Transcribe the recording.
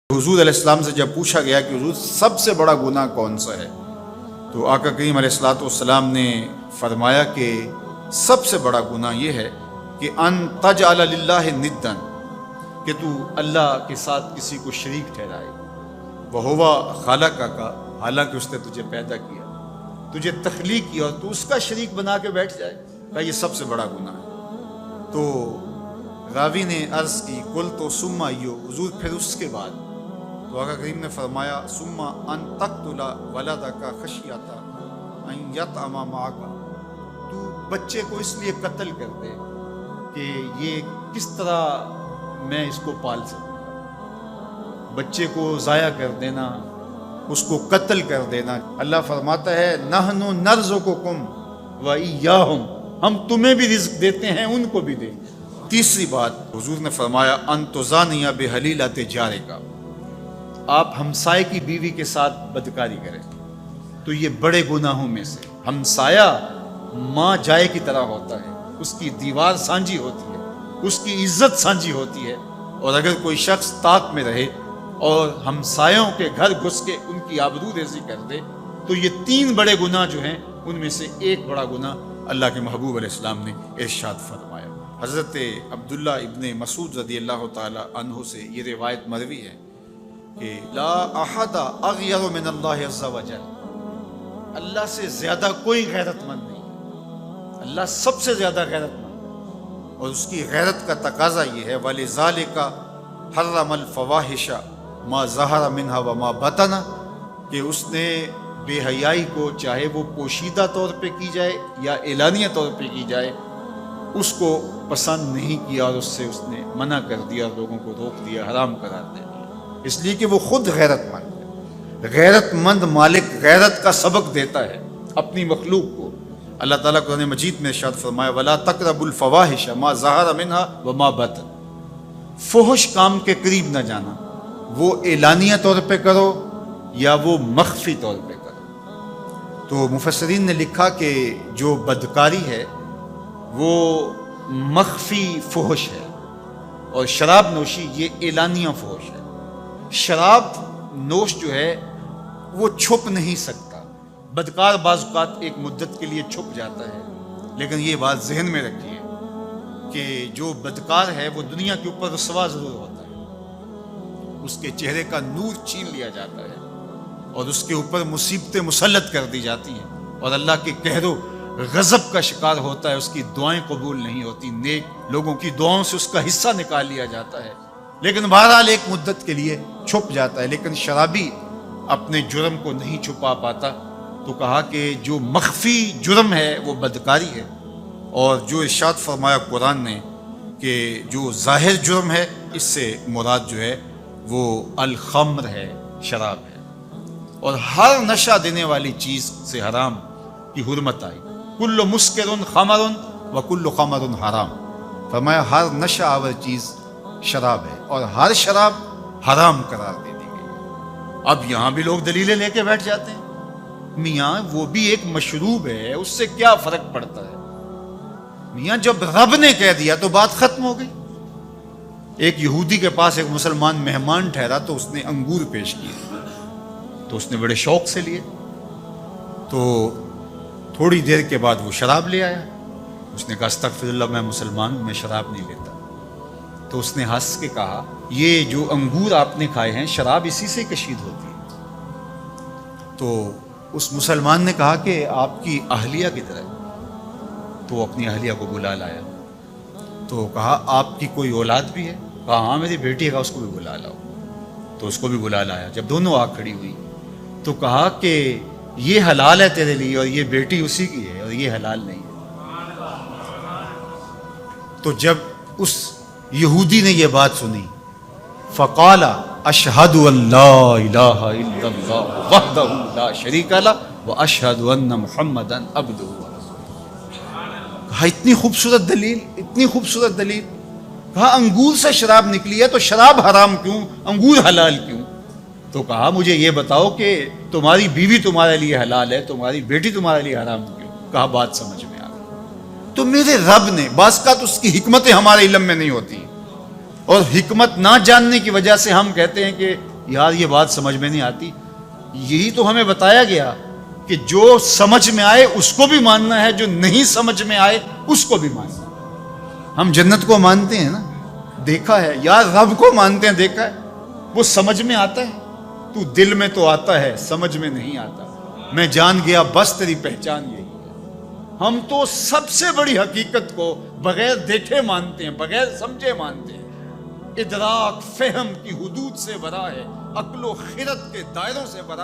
حضور علیہ السلام سے جب پوچھا گیا کہ حضور سب سے بڑا گناہ کون سا ہے، تو آقا کریم علیہ السلام نے فرمایا کہ سب سے بڑا گناہ یہ ہے کہ ان تجعل للہ ندا، کہ تو اللہ کے ساتھ کسی کو شریک ٹھہرائے، وہو خالقک، حالانکہ اس نے تجھے پیدا کیا، تجھے تخلیق کیا، اور تو اس کا شریک بنا کے بیٹھ جائے، کہ یہ سب سے بڑا گناہ ہے۔ تو راوی نے عرض کی قل تو ثم ایو، حضور پھر اس کے بعد؟ تو آقا کریم نے فرمایا ثم ان تقتل ولدک خشیۃ ان یطعم معک، تو بچے کو اس لیے قتل کر دے کہ یہ کس طرح میں اس کو پال سکوں، بچے کو ضائع کر دینا، اس کو قتل کر دینا۔ اللہ فرماتا ہے نحن نرزقکم وایاہم، ہم تمہیں بھی رزق دیتے ہیں، ان کو بھی دیں گے۔ تیسری بات حضور نے فرمایا ان تزانی بحلیلۃ جارک، آپ ہمسائے کی بیوی کے ساتھ بدکاری کریں، تو یہ بڑے گناہوں میں سے۔ ہمسایہ ماں جائے کی طرح ہوتا ہے، اس کی دیوار سانجھی ہوتی ہے، اس کی عزت سانجھی ہوتی ہے، اور اگر کوئی شخص طاق میں رہے اور ہمسایوں کے گھر گھس کے ان کی آبرو ریزی کر دے، تو یہ تین بڑے گناہ جو ہیں ان میں سے ایک بڑا گناہ اللہ کے محبوب علیہ السلام نے ارشاد فرمایا۔ حضرت عبداللہ ابن مسعود رضی اللہ تعالی عنہ سے یہ روایت مروی ہے کہ لا احد اغیر من اللہ عز وجل، اللہ سے زیادہ کوئی غیرت مند نہیں، اللہ سب سے زیادہ غیرت مند ہے، اور اس کی غیرت کا تقاضا یہ ہے وَلِذَالِكَ حَرَّمَ الْفَوَاحِشَ مَا ظَهَرَ مِنْهَا وَمَا بَطَنَ، کہ اس نے بے حیائی کو چاہے وہ پوشیدہ طور پہ کی جائے یا اعلانیہ طور پہ کی جائے، اس کو پسند نہیں کیا، اور اس سے اس نے منع کر دیا، لوگوں کو روک دیا، حرام قرار دے دیا، اس لیے کہ وہ خود غیرت مند ہے۔ غیرت مند مالک غیرت کا سبق دیتا ہے اپنی مخلوق کو۔ اللہ تعالیٰ قرآن مجید میں ارشاد فرمایا وَلَا تَقْرَبُوا الْفَوَاحِشَ مَا ظَهَرَ مِنْهَا وَمَا بَطَنَ، فحش کام کے قریب نہ جانا، وہ اعلانیہ طور پہ کرو یا وہ مخفی طور پہ کرو۔ تو مفسرین نے لکھا کہ جو بدکاری ہے وہ مخفی فحش ہے، اور شراب نوشی یہ اعلانیہ فحش ہے۔ شراب نوش جو ہے وہ چھپ نہیں سکتا، بدکار بعض اوقات ایک مدت کے لیے چھپ جاتا ہے، لیکن یہ بات ذہن میں رکھیے کہ جو بدکار ہے وہ دنیا کے اوپر رسوا ضرور ہوتا ہے، اس کے چہرے کا نور چھین لیا جاتا ہے، اور اس کے اوپر مصیبتیں مسلط کر دی جاتی ہیں، اور اللہ کے قہر و غضب کا شکار ہوتا ہے، اس کی دعائیں قبول نہیں ہوتی، نیک لوگوں کی دعاؤں سے اس کا حصہ نکال لیا جاتا ہے، لیکن بہرحال ایک مدت کے لیے چھپ جاتا ہے۔ لیکن شرابی اپنے جرم کو نہیں چھپا پاتا، تو کہا کہ جو مخفی جرم ہے وہ بدکاری ہے، اور جو ارشاد فرمایا قرآن نے کہ جو ظاہر جرم ہے اس سے مراد جو ہے وہ الخمر ہے، شراب ہے، اور ہر نشہ دینے والی چیز سے حرام کی حرمت آئی۔ کل مسکر خمر وکل خمر حرام، فرمایا ہر نشہ آور چیز شراب ہے، اور ہر شراب حرام قرار دے دی گئی۔ اب یہاں بھی لوگ دلیلیں لے کے بیٹھ جاتے ہیں، میاں وہ بھی ایک مشروب ہے، اس سے کیا فرق پڑتا ہے؟ میاں جب رب نے کہہ دیا تو بات ختم ہو گئی۔ ایک یہودی کے پاس ایک مسلمان مہمان ٹھہرا، تو اس نے انگور پیش کیے، تو اس نے بڑے شوق سے لیے، تو تھوڑی دیر کے بعد وہ شراب لے آیا۔ اس نے کہا استغفر اللہ، میں مسلمان ہوں، میں شراب نہیں لیتا۔ تو اس نے ہنس کے کہا یہ جو انگور آپ نے کھائے ہیں شراب اسی سے کشید ہوتی ہے۔ تو اس مسلمان نے کہا کہ آپ کی اہلیہ کدھر ہے؟ تو وہ اپنی اہلیہ کو بلا لایا، تو کہا آپ کی کوئی اولاد بھی ہے؟ کہا ہاں میری بیٹی ہے، اس کو بھی بلا لاؤ۔ تو اس کو بھی بلا لایا۔ جب دونوں آ کھڑی ہوئی تو کہا کہ یہ حلال ہے تیرے لیے، اور یہ بیٹی اسی کی ہے، اور یہ حلال نہیں ہے۔ تو جب اس یہودی نے یہ بات سنی فقال اشہد ان لا الہ الا اللہ وحدہ لا شریک لہ واشہد ان محمدا عبدہ ورسولہ، کہا اتنی خوبصورت دلیل، اتنی خوبصورت دلیل۔ کہا انگور سے شراب نکلی ہے تو شراب حرام کیوں، انگور حلال کیوں؟ تو کہا مجھے یہ بتاؤ کہ تمہاری بیوی تمہارے لیے حلال ہے، تمہاری بیٹی تمہارے لیے حرام کیوں؟ کہا بات سمجھ میں آ گئی۔ تو میرے رب نے، بعض کا تو اس کی حکمتیں ہمارے علم میں نہیں ہوتی، اور حکمت نہ جاننے کی وجہ سے ہم کہتے ہیں کہ یار یہ بات سمجھ میں نہیں آتی. یہی تو ہمیں بتایا گیا کہ جو سمجھ میں آئے اس کو بھی ماننا ہے، جو نہیں سمجھ میں آئے اس کو بھی ماننا ہے. ہم جنت کو مانتے ہیں نا، دیکھا ہے، یار رب کو مانتے ہیں، دیکھا ہے، وہ سمجھ میں آتا ہے، تو دل میں تو آتا ہے، سمجھ میں نہیں آتا. میں جان گیا بس تیری پہچان یہی ہے. ہم تو سب سے بڑی حقیقت کو بغیر دیکھے مانتے ہیں، بغیر سمجھے مانتے ہیں. ادراک فہم کی حدود سے برا ہے، عقل و خرد کے دائروں سے برا.